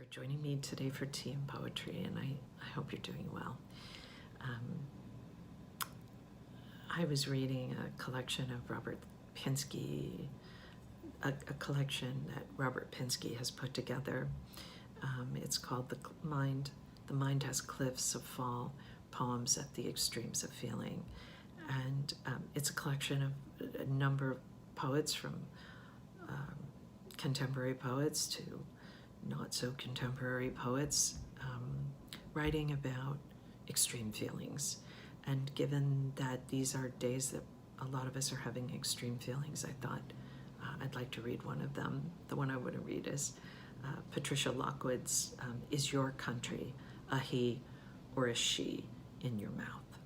for joining me today for Tea and Poetry, and I hope you're doing well. I was reading a collection of Robert Pinsky, a collection that Robert Pinsky has put together. It's called The Mind Has Cliffs of Fall, Poems at the Extremes of Feeling. And it's a collection of a number of poets, from contemporary poets to not so contemporary poets, writing about extreme feelings. And given that these are days that a lot of us are having extreme feelings, I thought I'd like to read one of them. The one I want to read is Patricia Lockwood's Is Your Country a He or a She in Your Mouth?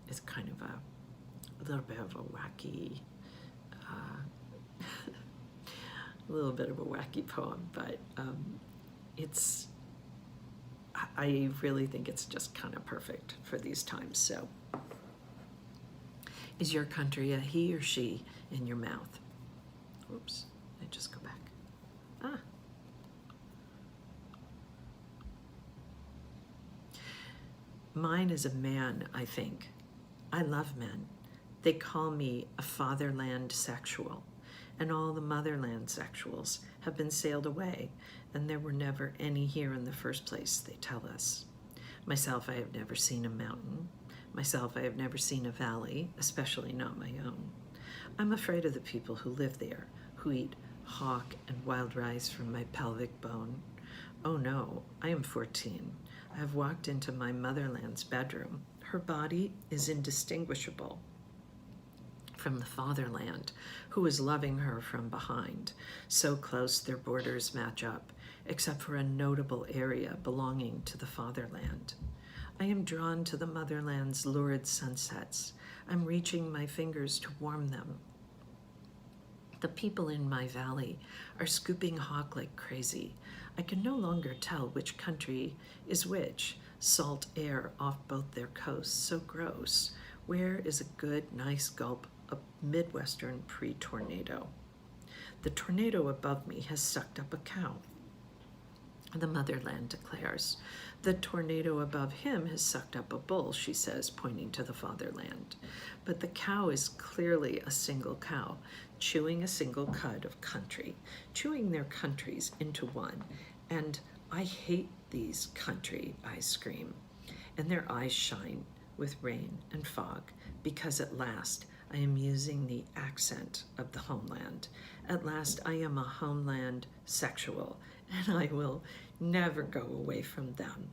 It's kind of a little bit of a wacky, poem, but I really think it's just kind of perfect for these times. So, is your country a he or she in your mouth? Oops, I just go back. Mine is a man, I think. I love men. They call me a fatherland sexual, and all the motherland sexuals have been sailed away, and there were never any here in the first place, they tell us. Myself, I have never seen a mountain. Myself, I have never seen a valley, especially not my own. I'm afraid of the people who live there, who eat hawk and wild rice from my pelvic bone. Oh no, I am 14. I have walked into my motherland's bedroom. Her body is indistinguishable from the fatherland, who is loving her from behind. So close their borders match up, except for a notable area belonging to the fatherland. I am drawn to the motherland's lurid sunsets. I'm reaching my fingers to warm them. The people in my valley are scooping hawk like crazy. I can no longer tell which country is which. Salt air off both their coasts, so gross. Where is a good, nice gulp of Midwestern pre-tornado? The tornado above me has sucked up a cow, the motherland declares. The tornado above him has sucked up a bull, she says, pointing to the fatherland. But the cow is clearly a single cow, chewing a single cud of country, chewing their countries into one. And I hate these country, I scream. And their eyes shine with rain and fog, because at last I am using the accent of the homeland. At last I am a homeland sexual, and I will never go away from them.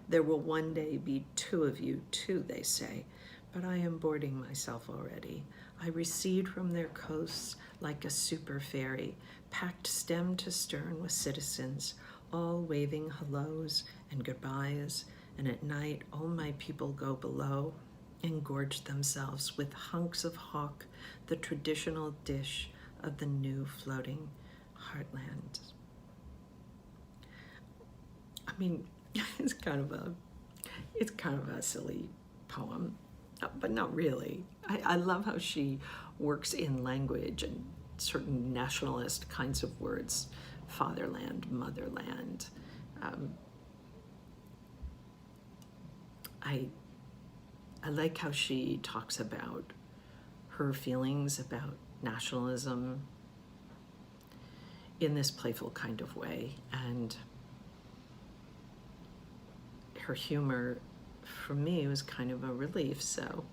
There will one day be two of you too, they say, but I am boarding myself already. I recede from their coasts like a super ferry, packed stem to stern with citizens, all waving hellos and goodbyes, and at night all my people go below and gorge themselves with hunks of hawk, the traditional dish of the new floating heartland. I mean, it's kind of a silly poem, but not really. I love how she works in language and certain nationalist kinds of words, fatherland, motherland. I like how she talks about her feelings about nationalism in this playful kind of way, and her humor, for me, was kind of a relief. So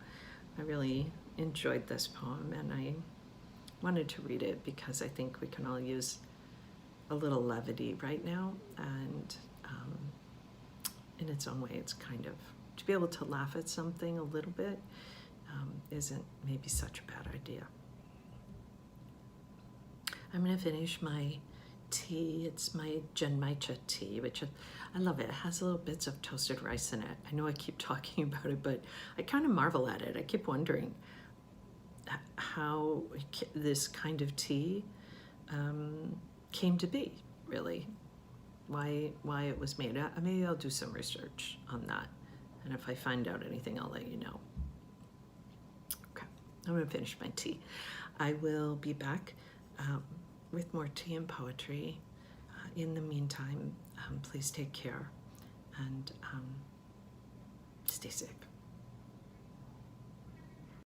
I really enjoyed this poem, and I wanted to read it because I think we can all use a little levity right now, and in its own way, it's kind of, to be able to laugh at something a little bit isn't maybe such a bad idea. I'm going to finish my tea. It's my Genmaicha tea, which I love it. It has little bits of toasted rice in it. I know I keep talking about it, but I kind of marvel at it. I keep wondering how this kind of tea came to be, really. Why it was made. Maybe I'll do some research on that. And if I find out anything, I'll let you know. Okay, I'm going to finish my tea. I will be back with more tea and poetry in the meantime, please take care and stay safe.